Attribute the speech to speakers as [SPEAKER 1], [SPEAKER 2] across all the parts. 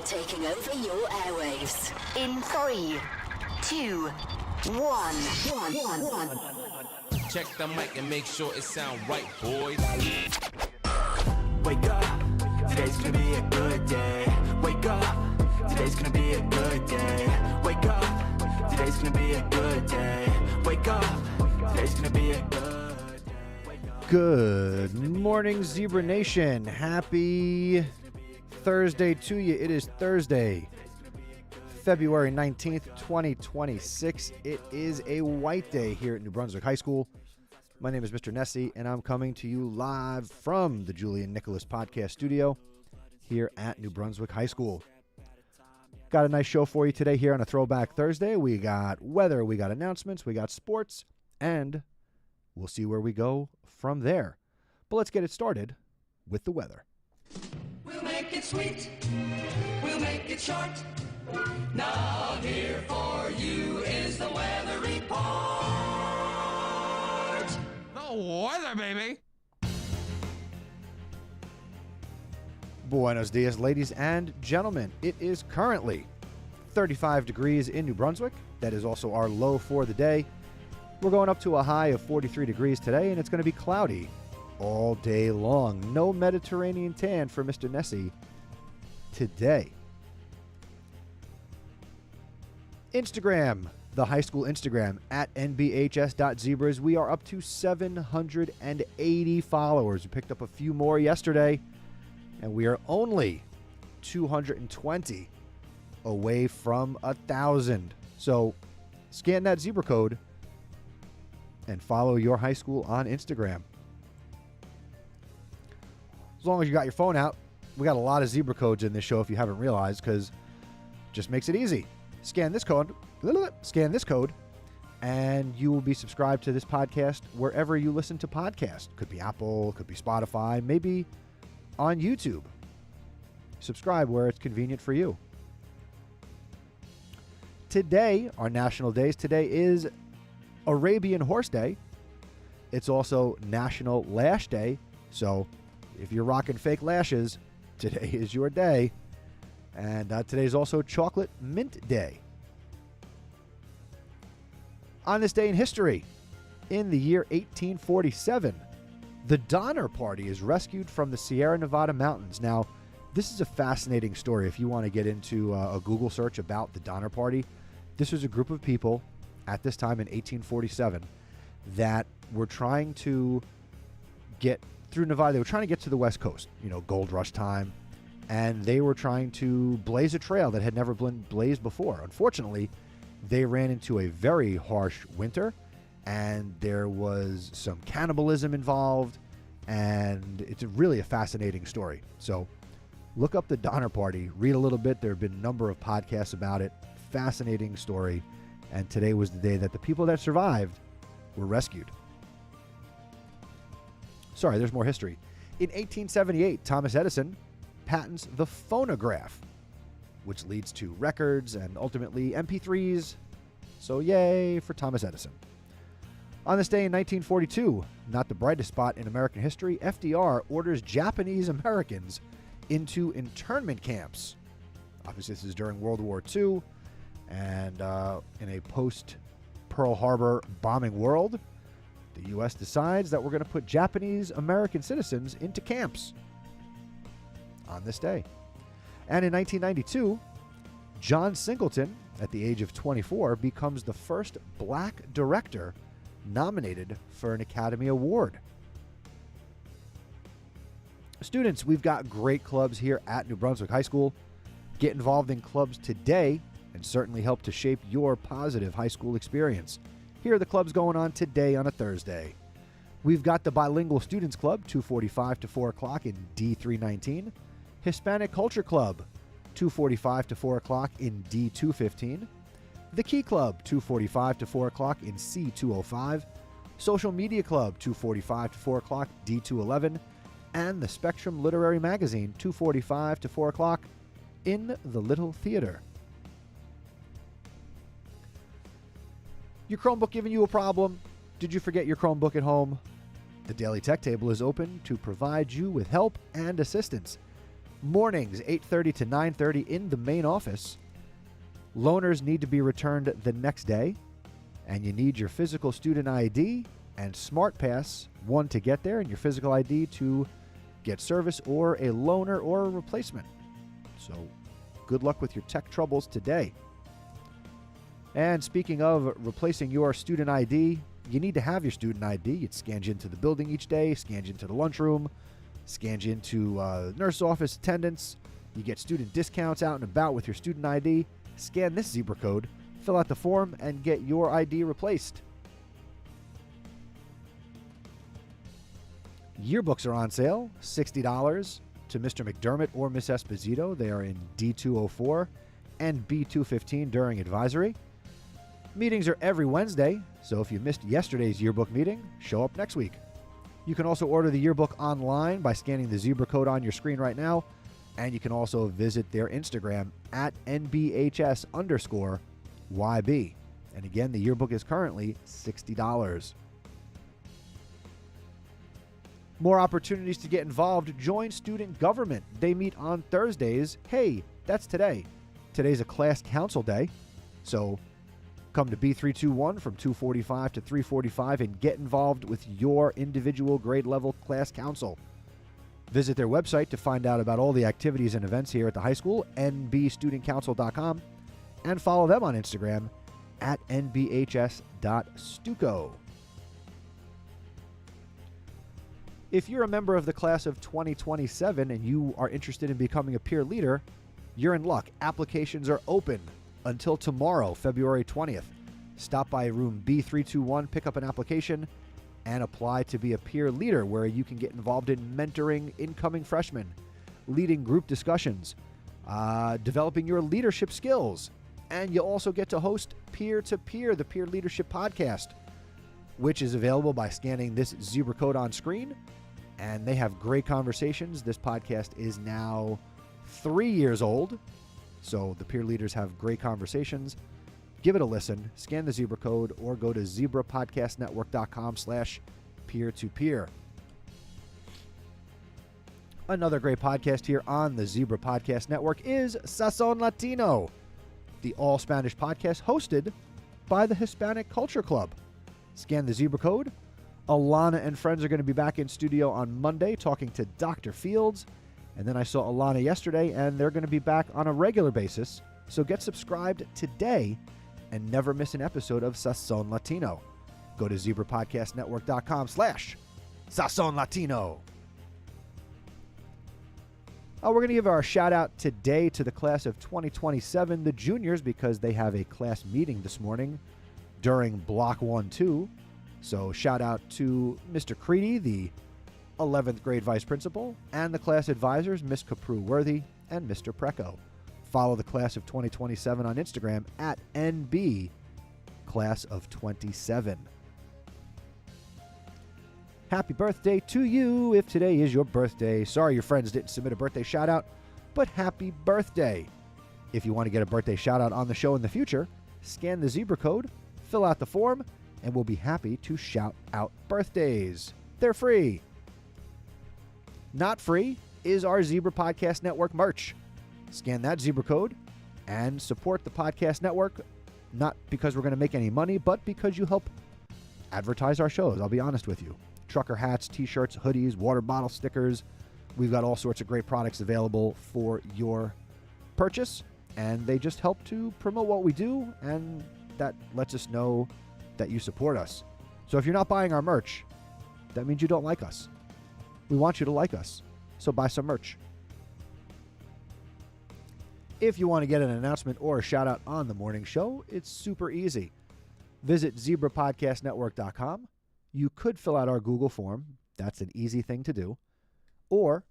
[SPEAKER 1] taking over your airwaves. In 3, 2, 1.
[SPEAKER 2] Check the mic and make sure it sound right, boys.
[SPEAKER 3] Wake up, today's gonna be a good day. Wake up, today's gonna be a good day. Wake up, today's gonna be a good day. Wake up, today's gonna be a good day.
[SPEAKER 4] Good morning, Zebra Nation. Happy Thursday to you. It is Thursday, February 19th, 2026. It is a white day here at New Brunswick High School. My name is Mr. Nessie, and I'm coming to you live from the Julian Nicholas Podcast Studio here at New Brunswick High School. Got a nice show for you today here on a Throwback Thursday. We got weather, we got announcements, we got sports, and we'll see where we go from there. But let's get it started with the weather.
[SPEAKER 5] We'll make it sweet, we'll make it short. Now here for you is the weather report.
[SPEAKER 2] The weather, baby.
[SPEAKER 4] Buenos dias, ladies and gentlemen. It is currently 35 degrees in New Brunswick. That is also our low for the day. We're going up to a high of 43 degrees today, and it's going to be cloudy all day long. No Mediterranean tan for Mr. Nessie today. Instagram, the high school Instagram, at nbhs.zebras. We are up to 780 followers. We picked up a few more yesterday, and we are only 220 away from 1,000. So scan that zebra code and follow your high school on Instagram. As long as you got your phone out, we got a lot of zebra codes in this show if you haven't realized, because it just makes it easy. Scan this code, and you will be subscribed to this podcast wherever you listen to podcasts. Could be Apple, could be Spotify, maybe on YouTube. Subscribe where it's convenient for you. Today, our national days, today is Arabian Horse Day. It's also National Lash Day. So if you're rocking fake lashes, today is your day. And today is also Chocolate Mint Day. On this day in history, in the year 1847, the Donner Party is rescued from the Sierra Nevada mountains. Now, this is a fascinating story if you want to get into a Google search about the Donner Party. This was a group of people at this time in 1847 that were trying to get through Nevada. They were trying to get to the West Coast, gold rush time. And they were trying to blaze a trail that had never been blazed before. Unfortunately, they ran into a very harsh winter, and there was some cannibalism involved, and it's really a fascinating story. So look up the Donner Party, read a little bit. There have been a number of podcasts about it. Fascinating story. And today was the day that the people that survived were rescued. Sorry, there's more history. In 1878, Thomas Edison patents the phonograph, which leads to records and ultimately MP3s. So yay for Thomas Edison. On this day in 1942, not the brightest spot in American history, FDR orders Japanese Americans into internment camps. Obviously, this is during World War II, and in a post-Pearl Harbor bombing world, the U.S. decides that we're going to put Japanese American citizens into camps on this day. And in 1992, John Singleton, at the age of 24, becomes the first black director nominated for an Academy Award. Students, we've got great clubs here at New Brunswick High School. Get involved in clubs today and certainly help to shape your positive high school experience. Here are the clubs going on today on a Thursday. We've got the Bilingual Students Club, 2:45 to 4 o'clock in D319. Hispanic Culture Club, 2:45 to 4 o'clock in D215. The Key Club, 2:45 to 4 o'clock in C205. Social Media Club, 2:45 to 4 o'clock D211. And the Spectrum Literary Magazine, 2:45 to 4 o'clock in the Little Theater. Your Chromebook giving you a problem? Did you forget your Chromebook at home? The Daily Tech Table is open to provide you with help and assistance. Mornings, 8:30 to 9:30 in the main office. Loaners need to be returned the next day, and you need your physical student ID and Smart Pass, one to get there, and your physical ID to get service or a loaner or a replacement. So good luck with your tech troubles today. And speaking of replacing your student ID, you need to have your student ID. It scans you into the building each day, scans you into the lunchroom, scans you into nurse office attendance. You get student discounts out and about with your student ID. Scan this zebra code, fill out the form, and get your ID replaced. Yearbooks are on sale, $60 to Mr. McDermott or Miss Esposito. They are in D204 and B215 during advisory. Meetings are every Wednesday, so if you missed yesterday's yearbook meeting, show up next week. You can also order the yearbook online by scanning the zebra code on your screen right now, and you can also visit their Instagram at NBHS_YB. And again, the yearbook is currently $60. More opportunities to get involved. Join student government. They meet on Thursdays. Hey, that's today. Today's a class council day, so come to B321 from 2:45 to 3:45 and get involved with your individual grade level class council. Visit their website to find out about all the activities and events here at the high school, nbstudentcouncil.com, and follow them on Instagram at nbhs.stuco. If you're a member of the class of 2027 and you are interested in becoming a peer leader, you're in luck. Applications are open until tomorrow, February 20th. Stop by room B321, pick up an application, and apply to be a peer leader, where you can get involved in mentoring incoming freshmen, leading group discussions, developing your leadership skills, and you'll also get to host Peer to Peer, the Peer Leadership Podcast, which is available by scanning this zebra code on screen. And they have great conversations. This podcast is now 3 years old, so the peer leaders have great conversations. Give it a listen, scan the zebra code, or go to zebrapodcastnetwork.com/peer-to-peer. Another great podcast here on the Zebra Podcast Network is Sazon Latino, the all-Spanish podcast hosted by the Hispanic Culture Club. Scan the zebra code. Alana and friends are going to be back in studio on Monday talking to Dr. Fields. And then I saw Alana yesterday, and they're going to be back on a regular basis. So get subscribed today and never miss an episode of Sazon Latino. Go to zebrapodcastnetwork.com/Sazon Latino. We're going to give our shout out today to the class of 2027, the juniors, because they have a class meeting this morning during Block 1-2. So shout out to Mr. Creedy, the 11th grade vice principal, and the class advisors, Miss Capru-Worthy and Mr. Preco. Follow the class of 2027 on Instagram at NB Class of 27. Happy birthday to you if today is your birthday. Sorry your friends didn't submit a birthday shout out, but happy birthday. If you want to get a birthday shout out on the show in the future, scan the zebra code, fill out the form, and we'll be happy to shout out birthdays. They're free. Not free is our Zebra Podcast Network merch. Scan that zebra code and support the podcast network, not because we're going to make any money, but because you help advertise our shows. I'll be honest with you. Trucker hats, t-shirts, hoodies, water bottle stickers. We've got all sorts of great products available for your purchase, and they just help to promote what we do, and that lets us know that you support us. So if you're not buying our merch, that means you don't like us. We want you to like us, so buy some merch. If you want to get an announcement or a shout out on the morning show, it's super easy. Visit zebrapodcastnetwork.com. You could fill out our Google form. That's an easy thing to do. Or,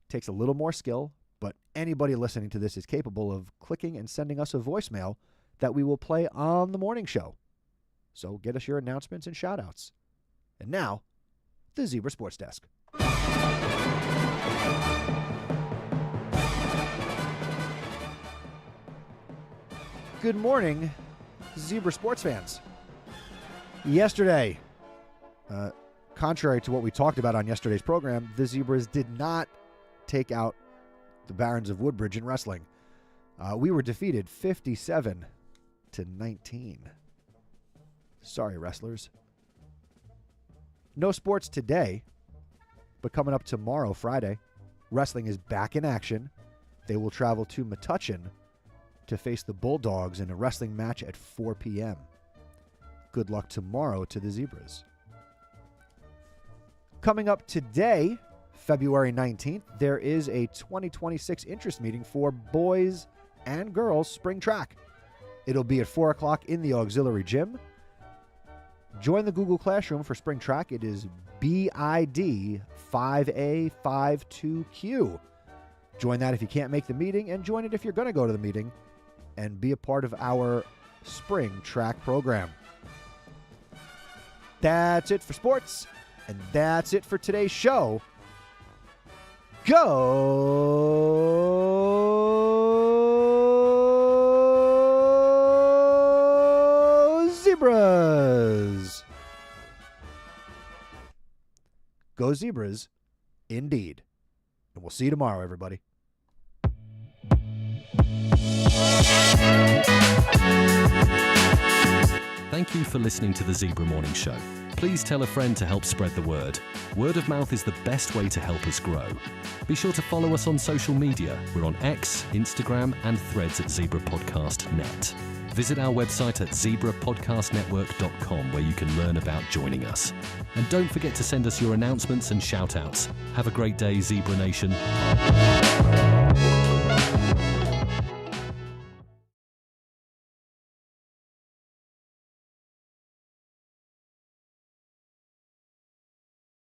[SPEAKER 4] takes a little more skill, but anybody listening to this is capable of clicking and sending us a voicemail that we will play on the morning show. So get us your announcements and shout-outs. And now, the Zebra Sports Desk. Good morning, Zebra sports fans. Yesterday, contrary to what we talked about on yesterday's program, the Zebras did not take out the Barons of Woodbridge in wrestling. We were defeated 57-19. Sorry, wrestlers. No sports today, but coming up tomorrow, Friday, wrestling is back in action. They will travel to Metuchen to face the Bulldogs in a wrestling match at 4 p.m. Good luck tomorrow to the Zebras. Coming up today, February 19th, there is a 2026 interest meeting for boys and girls spring track. It'll be at 4 o'clock in the auxiliary gym. Join the Google Classroom for spring track. It is BID 5A52Q. Join that if you can't make the meeting, and join it if you're going to go to the meeting and be a part of our spring track program. That's it for sports, and that's it for today's show. Go Zebras! Go Zebras, indeed. And we'll see you tomorrow, everybody.
[SPEAKER 6] Thank you for listening to the Zebra Morning Show. Please tell a friend to help spread the word. Word of mouth is the best way to help us grow. Be sure to follow us on social media. We're on X, Instagram, and Threads at Zebra Podcast Net. Visit our website at zebrapodcastnetwork.com, where you can learn about joining us. And don't forget to send us your announcements and shout-outs. Have a great day, Zebra Nation.